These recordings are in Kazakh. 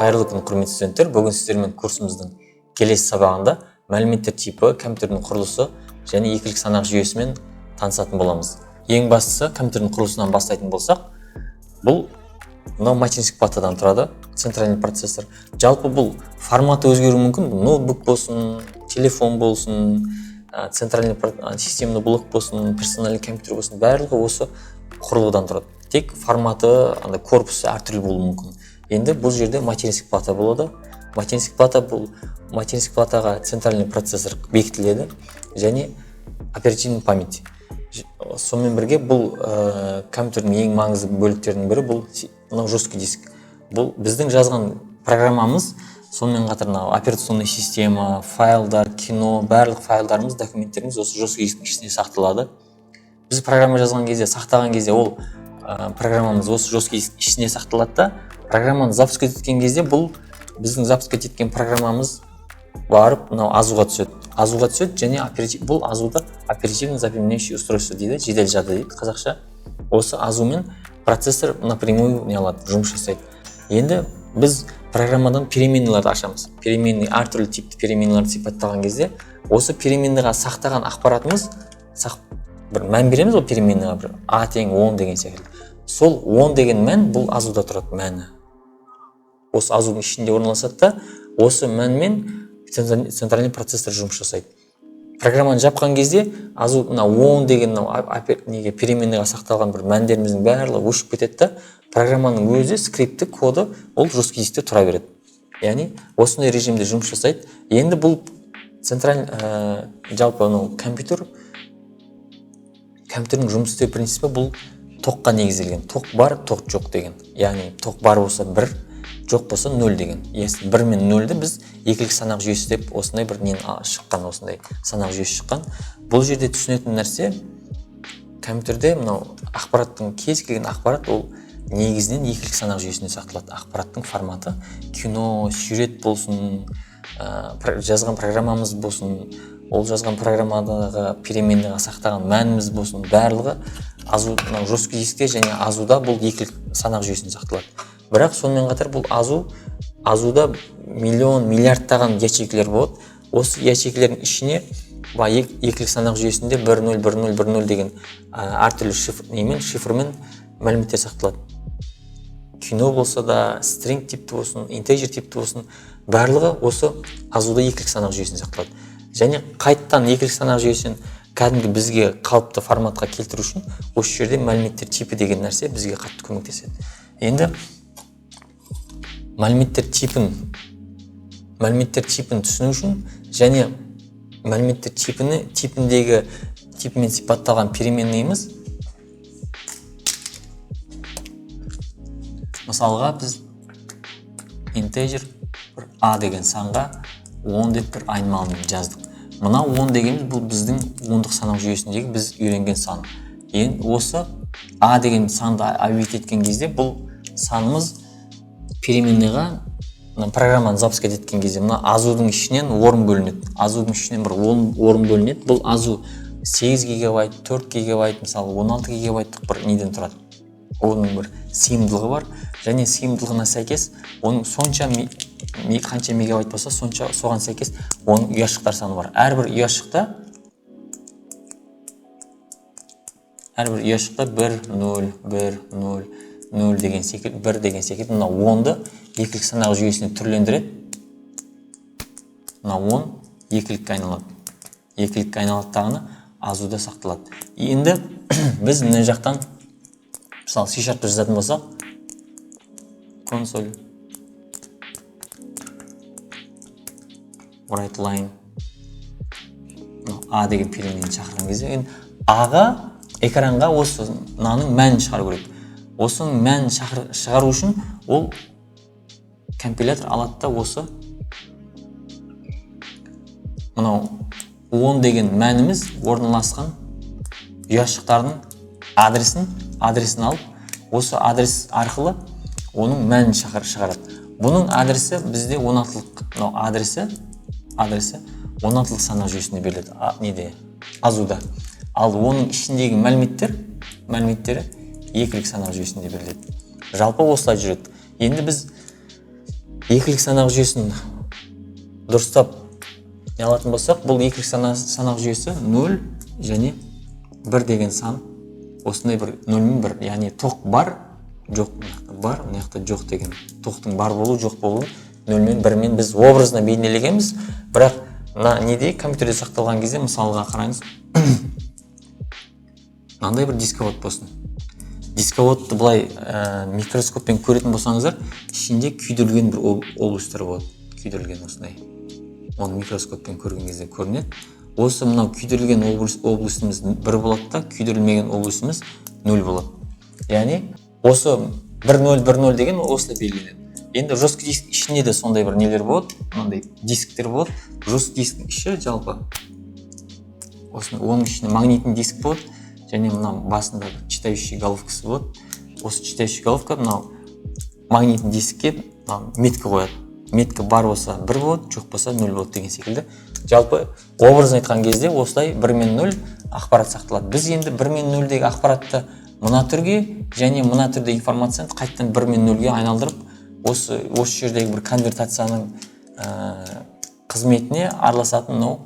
Қайырлы күн, құрметті студенттер. Бүгін сіздермен курсымыздың келесі сабағында мәліметтер типі, компьютердің құрылысы және екілік санақ жүйесімен танысатын боламыз. Ең бастысы компьютердің құрылысынан бастайтын болсақ, бұл материнский платадан тұрады, центральный процессор. Жалпы бұл форматы өзгеруі мүмкін, ноутбук болсын, телефон болсын, центральный системный блок болсын, персональный компьютер болсын, барлығы осы құрылғыдан тұрады. Тек форматы, корпусы әртүрлі болуы мүмкін. Енді бұл жерде материнский плата болады. Материнский платаға центральный процессор бекітіледі және оперативный память. Сонымен бірге бұл компьютердің ең маңызды бөліктерінің бірі бұл жесткий диск. Бұл біздің жазған программамыз, сонымен қатар операционный система, файлдар, кино, барлық файлдарымыз, документтеріміз осы жесткий дисктің ішінде сақталады. Біз программа жазған кезде, сақтаған кезде ол программамыз осы жесткий диск ішіне сақталады да, программаны запуск еткен кезде бұл біздің запуск еткен программамыз барып азуға түседі және бұл азуда оперативно запоминающее устройство дейді, жедел жады дейді қазақша. Осы азумен процессор напрямую жұмыс жасайды. Енді біз программадан переменныйларды ашамыз. Переменный әртүрлі типті переменныйларды сипаттаған кезде осы переменныйға сақтаған ақпаратымыз бір мән береміз, ол переменныйға бір а тең 10 деген секілді. Сол 10 деген мән бұл азуда тұрады мәні. Осы азудың ішінде орналасады да, осы мәнмен центральный процессор жұмыс жасайды. Программаны жапқан кезде азу 10 деген переменныйға сақталған бір мәндеріміздің барлығы өшіп кетеді да, программаның өзі, скрипті, коды ол жесткий дискте тұра береді. Яғни осындай режимде жұмыс жасайды. Енді бұл жалпы компьютердің жұмыс істеу принципі бұл тоққа негізделген. Тоқ бар, тоқ жоқ деген. Яғни тоқ бар болса 1, жоқ болса 0 деген. 1 мен 0-ді біз екілік санақ жүйесі деп осындай бір шыққан, осындай санақ жүйесі шыққан. Бұл жерде түсінетін нәрсе, компьютерде ақпараттың кез келген ақпарат ол негізінен екілік санақ жүйесінде сақталады. Ақпараттың форматы, кино, сюжет болсын, жазған программамыз болсын, ол жазған программадағы переменныйға сақтаған мәніміз болсын, барлығы жесткий дискте және азуда бұл екілік санақ жүйесінде сақталады. Бірақ сонымен қатар бұл азуда миллион, миллиардтаған ячейкілер болады. Осы ячейкілердің ішіне екілік санақ жүйесінде 1-0, 1-0, 1-0 деген әртүрлі шифрмен мәліметтер сақталады. Кино болса да, string типті болсын, integer типті болсын, барлығы осы азуда екілік санақ жүйесінде сақталады. Және қайттан екілік санақ жүйесін кәдімгі бізге қалыпты форматқа келтіру үшін осы жерде мәліметтер типі деген нәрсе бізге қатты көмектеседі. Енді мәліметтер типін түсіну үшін және мәліметтер типімен сипатталған переменныйымыз, мысалға біз integer a деген санға 10 деп бір айнымалымен жаздық. Мына 10 дегеніміз бұл біздің ондық санақ жүйесіндегі біз үйренген сан. Енді осы а деген санды объект еткен кезде бұл санымыз переменныйға программаны запуск еткен кезде мына азудың ішінен орын бөлінеді. Азудың ішінен бір орын бөлінеді. Бұл азу 8 гигабайт, 4 гигабайт, мысалы 16 гигабайттық бір неден тұрады. Оның бір сыйымдылығы бар және сыйымдылығына сәйкес оның сонша қанша мегабайт болса, соған сәйкес оның ұяшықтар саны бар. Әрбір ұяшықта 1, 0, 1, 0, 0 деген секілді, 1 деген секілді. Мына 10-ды екілік санақ жүйесіне түрлендіреді. Мына 10 екілікке айналады. Екілікке айналаттағаны азуда сақталады. Енді біз мына жақтан мысалы C# жазатын болсақ, консоль write line a деген переменныйді шақырған кезде аға экранға осы мынаның мәнін шығару керек. Осының мәнін шығару үшін ол компилятор алады да осы мынау 10 деген мәніміз орналасқан ұяшықтардың адресін алып, осы адрес арқылы оның мәнін шығарады. Бұның адресі бізде 16-лық адресі 16-лық санақ жүйесінде беріледі, азуда. Ал оның ішіндегі мәліметтері екілік санақ жүйесінде беріледі. Жалпы осылай жүреді. Енді біз екілік санақ жүйесін дұрыстап не алатын болсақ, бұл екілік санақ жүйесі 0 және 1 деген сан. Осындай бір 0 мен 1, яғни тоқ бар, жоқ, бар, мына жоқ деген. Тоқтың бар болу, жоқ болу 0 мен 1 мен біз образына бейнелегенбіз. Бірақ неде компьютерде сақталған кезде мысалға қараңыз. Мынандай бір дисковод болсын. Дисководты былай микроскоппен көретін болсаңыздар, ішінде күйдірілген бір облыстар болады. Күйдірілген осындай. Оны микроскоппен көрген кезде көрінеді. Осы мынау күйдірілген облысымыз 1 болады да, күйдірілмеген облысымыз 0 болады. Яғни осы 1-0-1-0 деген осылай белгіленеді. Енді жесткий диск ішінде де сондай бір нелер болады, мынандай дисктер болады. Жесткий дисктің іші жалпы оның ішінде магнитный диск болады, және мына басында читающий головкасы болады. Осы читающий головка мынау магнитный дискке метка қояды. Метка бар болса 1 болады, жоқ болса 0 болады деген секілді. Жалпы образын айтқан кезде осылай 1 мен 0 ақпарат сақталады. Біз енді 1 мен 0 деген ақпаратты мына түрге және мына түрде информацияны қайтадан 1 мен 0-ге айналдырып, осы жердегі бір конвертацияның қызметіне араласатын мынау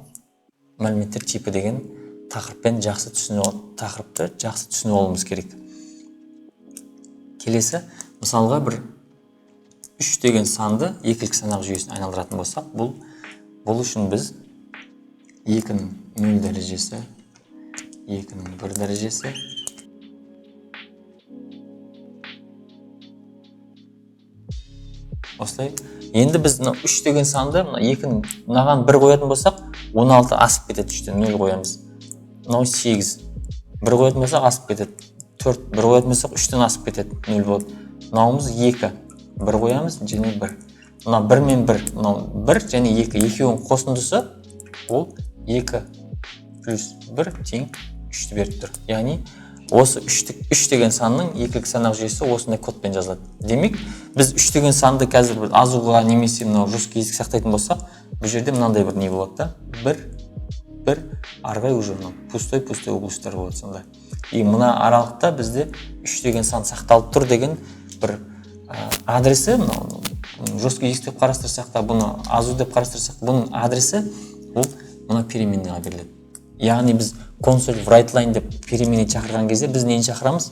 мәліметтер типі деген тақырыпты жақсы түсініп алуымыз керек. Келесі, мысалға бір 3 деген санды екілік санақ жүйесіне айналдыратын болсақ, бұл үшін біз 2-ның 0 дәрежесі, 2-ның 1 дәрежесі, осылай. Енді біз 3 деген санды 2-ның мынаған 1 қоятын болсақ, 16 асып кетеді, 3-тен 0 қоямыз. Мынау 8. 1 қоятын болсақ асып кетеді. 4. 1 қоятын болсақ 3-тен асып кетеді, 0 болады. Мынауымыз 2. 1 қоямыз және 1. Мына 1 мен 1, мынау 1 және 2. Екеуінің қосындысы ол 2 плюс 1 тең 3-ті беріп тұр. Яғни осы 3 деген санның екілік санақ жүйесі осындай кодпен жазылады. Демек, біз 3 деген санды қазір азуға немесе мынау жесткий диск сақтайтын болсақ, бұл жерде мынандай бір не болады да. 1, арғай уже пустой облыстар болады сонда. И мына аралықта бізде 3 деген сан сақталып тұр деген бір адресі, жесткий диск деп қарастырсақ та, бұны азу деп қарастырсақ, бұның адресі бұл мына переменныйға беріледі. Яғни біз console write line деп переменный шақырған кезде біз нені шақырамыз?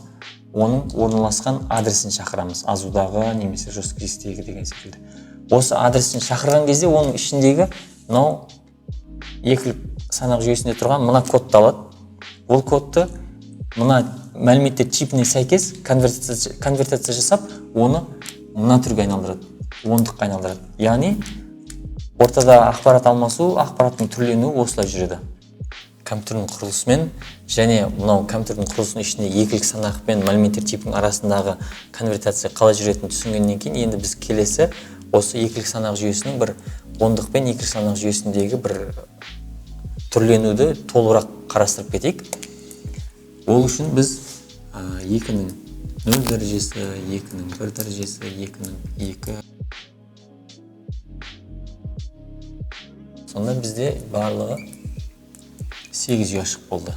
Оның орналасқан адресін шақырамыз. Азудағы немесе жесткий дисктегі деген секілді. Осы адресін шақырған кезде оның ішіндегі мынау екілік санақ жүйесінде тұрған мына кодты алады. Ол кодты мына мәліметтер типіне сәйкес конвертация жасап, оны мына түрге айналдырады, ондыққа айналдырады. Яғни ортада ақпарат алмасу, ақпараттың түрленуі осылай жүреді. Компьютердің құрылысымен және мынау компьютердің құрылысының ішінде екілік санақ пен мәліметтер типінің арасындағы конвертация қалай жүретінін түсінгеннен кейін, енді біз келесі осы екілік санақ жүйесінің бір ондық пен екілік санақ жүйесіндегі бір түрленуді толығырақ қарастырып кетейік. Ол үшін біз 2-ның 0 дәрежесі, 2-ның 1 дәрежесі, 2-ның 2. Сонда бізде барлығы 8 ұяшық болды.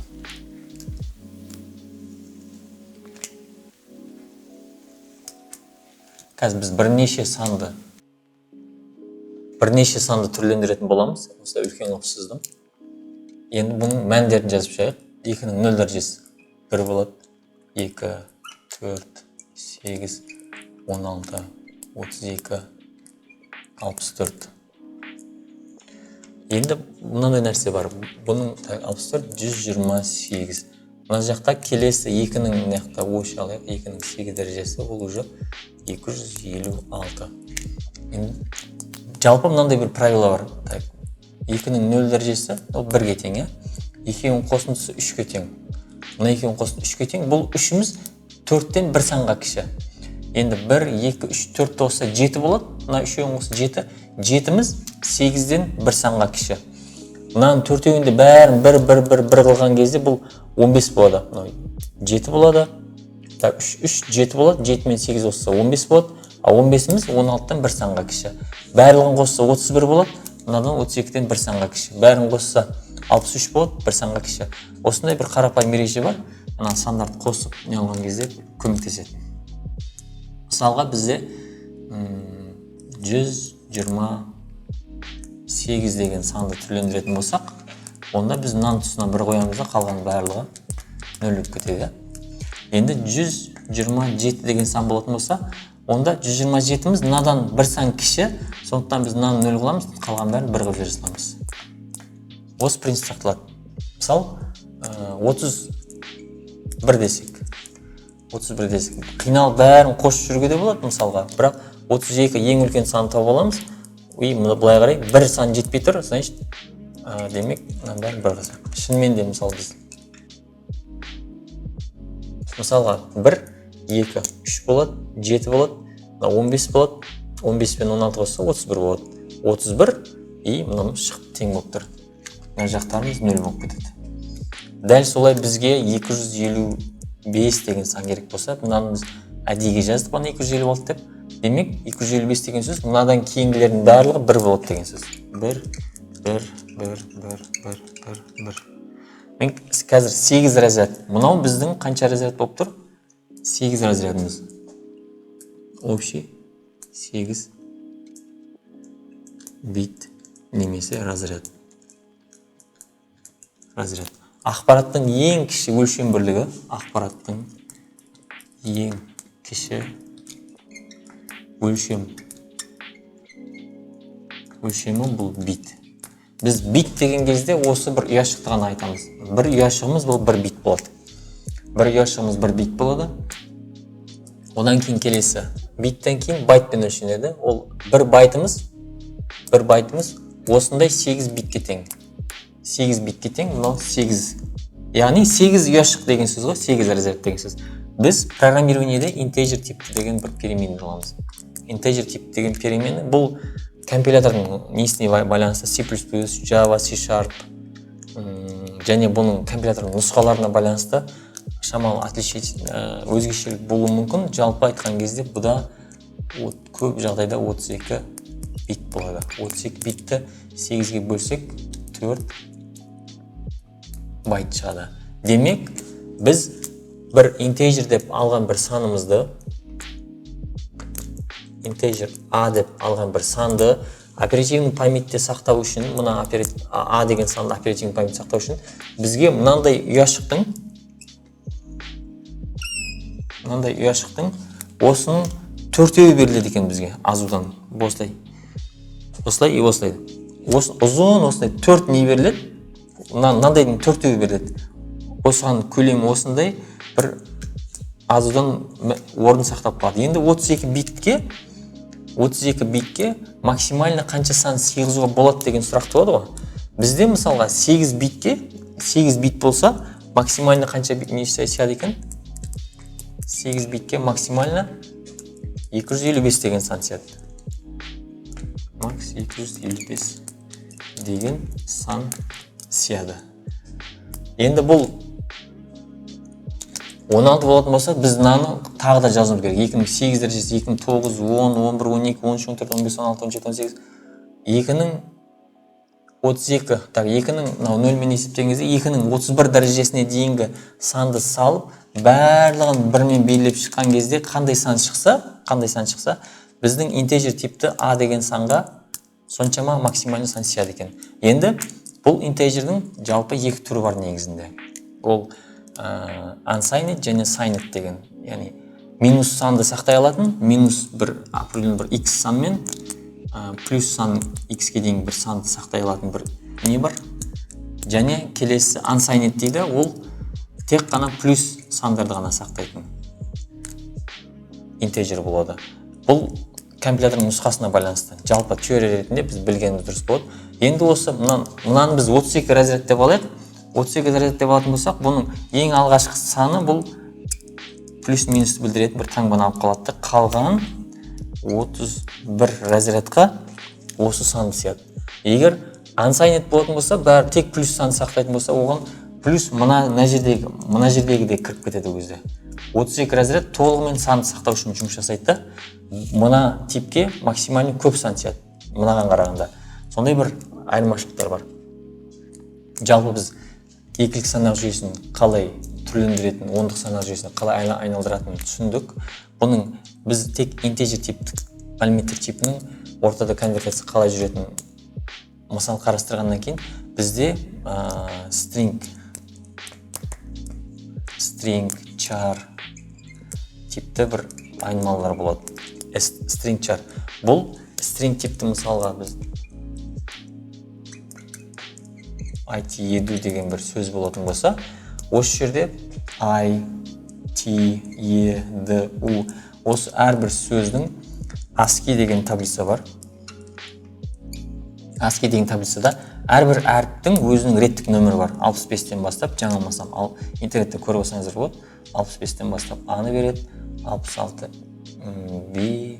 Қазір біз бірнеше санды түрлендіретін боламыз. Осылай үлкен қылып сыздым. Енді бұның мәндерін жазып шығайық. 2-ның 0 дәрежесі 1 болады. 2, 4, 8, 16, 32, 64. Енді мынандай нәрсе бар. Бұның 64, 128. Мына жақта келесі 2-ның наяқта ой алайық. 2-ның 8 дәрежесі бұл уже 256. Жалпы мынандай бір правила бар. 2-ның 0 дәрежесі ол 1-ге тең. 2-ның қосындысы 3-ге тең. Мына 2-ның қосындысы 3-ге тең. Бұл 3-іміз 4-тен 1 санға кіші. Енді 1, 2, 3, 4 болса 7 болады. Мына 3-ің болса 7. 7-іміз 8-ден 1 санға кіші. Мынаның 4-інде бәрін 1 қылған кезде бұл 15 болады. 7 болады. 3, 7 болады. 7 мен 8 қосса 15 болады. А 15-іміз 16-тан 1 санға кіші. Бәрін қосса 31 болады. Мынадан 32-ден 1 санға кіші. Бәрін қосса 63 болады. 1 санға кіші. Осындай бір қарапайым ереже бар. Мына сандарды қосып не алған кезде көмектеседі. Мысалға бізде 128 деген санды түрлендіретін болсақ, онда біз мынаның тұсына 1 қоямыз да, қалған барлығы 0 болып кетеді. Енді 127 деген сан болатын болса, онда 127-міз мынадан бір сан кіші, сондықтан біз мынаны 0 қыламыз, қалған бәрін 1 қылып жібере саламыз. Осы принцип сақталады. Мысалы, 31 десек. 31 десек. Қиналып бәрін қосып жүруге де болады мысалға. Бірақ 32 ең үлкен санды тауып аламыз. Былай қарай, бір сан жетпей тұр, значит, демек, мынаның бәрін 1 қылсақ. Шынымен де мысалы біз. Мысалға 1, 2, 3 болады, 7 болады, 15 болады, 15 пен 16 қосса 31 болады. 31 и мынамыз шығып тең болып тұр. Мына жақтарымыз 0 болып кетеді. Дәл солай бізге 255 деген сан керек болса, мынаны біз әдейіге жаздық бана 250 болды деп. Демек 255 деген сөз мынадан кейінгілердің барлығы 1 болады деген сөз. 1. Мен қазір 8 разряд. Мынау біздің қанша разряд болып тұр? 8 разрядымыз. Общий 8 бит немесе разряд. Ақпараттың ең кіші өлшем бірлігі, ақпараттың ең кіші өлшемі бұл бит. Біз бит деген кезде осы бір ұяшықты ғана айтамыз. Бір ұяшығымыз бұл 1 бит болады. Бір ұяшығымыз 1 бит болады. Одан кейін келесі. Биттен кейін байтпен өлшенеді. Ол бір байтымыз осындай 8 битке тең. 8 битке тең, мынау 8. Яғни 8 ұяшық деген сөз ғой, 8 разряд деген сөз. Біз программированиеде integer типті деген бір переменді аламыз. Integer тип деген перемені бұл компилятордың несіне байланысты C++, Java, C#, және бұның компилятордың нұсқаларына байланысты шамалы өзгешелік болуы мүмкін. Жалпы айтқан кезде бұда көп жағдайда 32 бит болады. 32 битті 8-ге бөлсек 4 байт шығады. Демек, біз бір integer деп алған бір санымызды, integer A деп алған бір санды оперативный памятте сақтау үшін, мына A деген санды оперативный памятте сақтау үшін, бізге мынандай ұяшықтың осының 4-еуі беріледі екен бізге азудан. Осылай и осылай. Ұзын осылай 4 не беріледі? Мынандайдың 4-еуі беріледі. Осыған көлемі осындай бір азудан орын сақтап қалады. Енді 32 битке максимально қанша сан сыйғызуға болады деген сұрақ туады ғой. Бізде мысалға 8 бит болса, максимально қанша бит не сыяды екен? 8 битке максимально 255 деген сан сыяды. Макс 255 деген сан сыяды. Енді бұл 16 болатын болса, біз мынаны тағы да жазуымыз керек. 2008 дәрежесі, 2009, 10, 11, 12, 13, 14, 15, 16, 17, 18. 2-ның 0-мен есептеген кезде 2-ның 31 дәрежесіне дейінгі санды салып, барлығын 1-мен белгілеп шыққан кезде қандай сан шықса, біздің integer типті A деген санға соншама максимальный сан сыяды екен. Енді бұл integerдің жалпы 2 түрі бар негізінде. Ол unsigned және signed деген. Яғни минус санды сақтай алатын, минус бір определенный бір x санмен плюс сан x-ке дейін бір санды сақтай алатын бір не бар. Және келесі unsigned дейді, ол тек қана плюс сандарды ғана сақтайтын integer болады. Бұл компилятордың нұсқасына байланысты. Жалпы теория ретінде біз білгеніміз дұрыс болады. Енді осы мынаны біз 32 разряд деп алайық. 32 разряд деп алатын болсақ, бұның ең алғашқы саны бұл плюс-минусты білдіретін бір таңбаны алып қалады. Қалған 31 разрядқа осы санды сыяды. Егер unsigned болатын болса, бәрі тек плюс санды сақтайтын болса, оған плюс мына жердегі де кіріп кетеді өзі. 32 разряд толығымен санды сақтау үшін жұмыс жасайды. Мына типке максимально көп сан сыяды. Мынаған қарағанда. Сондай бір айырмашылықтар бар. Жалпы біз екілік санақ жүйесін қалай түрлендіретін, ондық санақ жүйесін қалай айналдыратынын түсіндік. Бұның біз тек integer типтік мәліметтер типінің ортада конвертация қалай жүретінін мысал қарастырғаннан кейін бізде string char типті бір айнымалылар болады. String char бұл string типті мысалға біз IT еду деген бір сөз болатын болса, осы жерде I, T, E, D, U осы әрбір сөздің ASCII деген таблица бар. ASCII деген таблицада әрбір әріптің өзінің реттік нөмірі бар. 65-тен бастап, жаңылмасам, интернетте көріп алсаңыздар болады. 65-тен бастап A-ны береді, 66 B,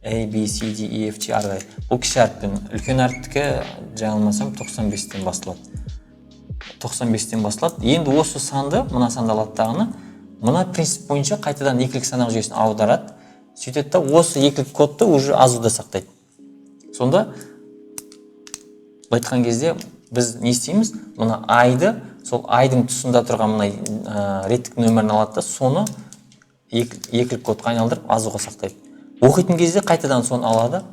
A, B, C, D, E, F, G, R. Бұл кіші әріптен, үлкен әріптікі жаңылмасам 95-тен басталады. 95-тен басталады. Енді осы санды, мына санды алаттағыны, мына принцип бойынша қайтадан екілік санақ жүйесін аударады. Сөйтеді да осы екілік кодты уже азуда сақтайды. Сонда айтқан кезде біз не істейміз? Мына айды, сол айдың тұсында тұрған мына реттік нөмірін алады да, соны екілік кодқа айналдырып азуға сақтайды. Оқитын кезде қайтадан соны алады.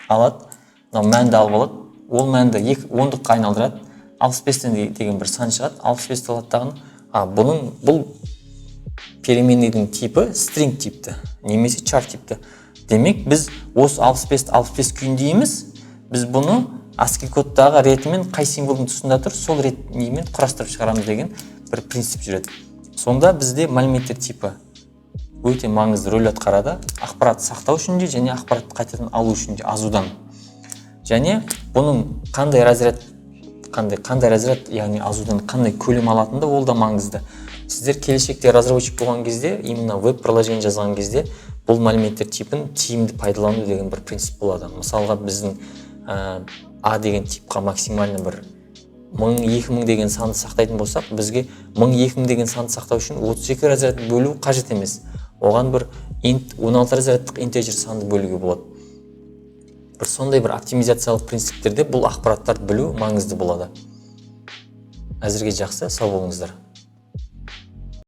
Мәнді алып алады. Ол мәнді ондыққа айналдырады. 65-тен деген бір сан шығады. 65-ті алаттағын. Бұл переменныйдың типі string типті, немесе char типті. Демек, біз осы 65 күйінде емес, біз бұны ASCII кодтағы ретімен қай символдың тұсында тұр, сол ретімен құрастырып шығарамыз деген бір принцип жүреді. Сонда бізде мәліметтер типі өте маңызды рөл атқарады. Ақпарат сақтау үшін де және ақпарат қайтадан алу үшін де азудан. Және бұның қандай разряд, яғни азудан қандай көлем алатында ол да маңызды. Сіздер келешекте разработчик болған кезде, именно веб-приложение жазған кезде, бұл мәліметтер типін тиімді пайдалану деген бір принцип болады. Мысалға біздің A деген типқа максимально бір 1000-2000 деген санды сақтайтын болсақ, бізге 1000-2000 деген санды сақтау үшін 32 разряд бөлу қажет емес. Оған бір 16 разрядтық интеджер санды бөлуге болады. Бір сондай бір оптимизациялық принциптерде бұл ақпараттарды білу маңызды болады. Әзірге жақсы, сау болыңыздар.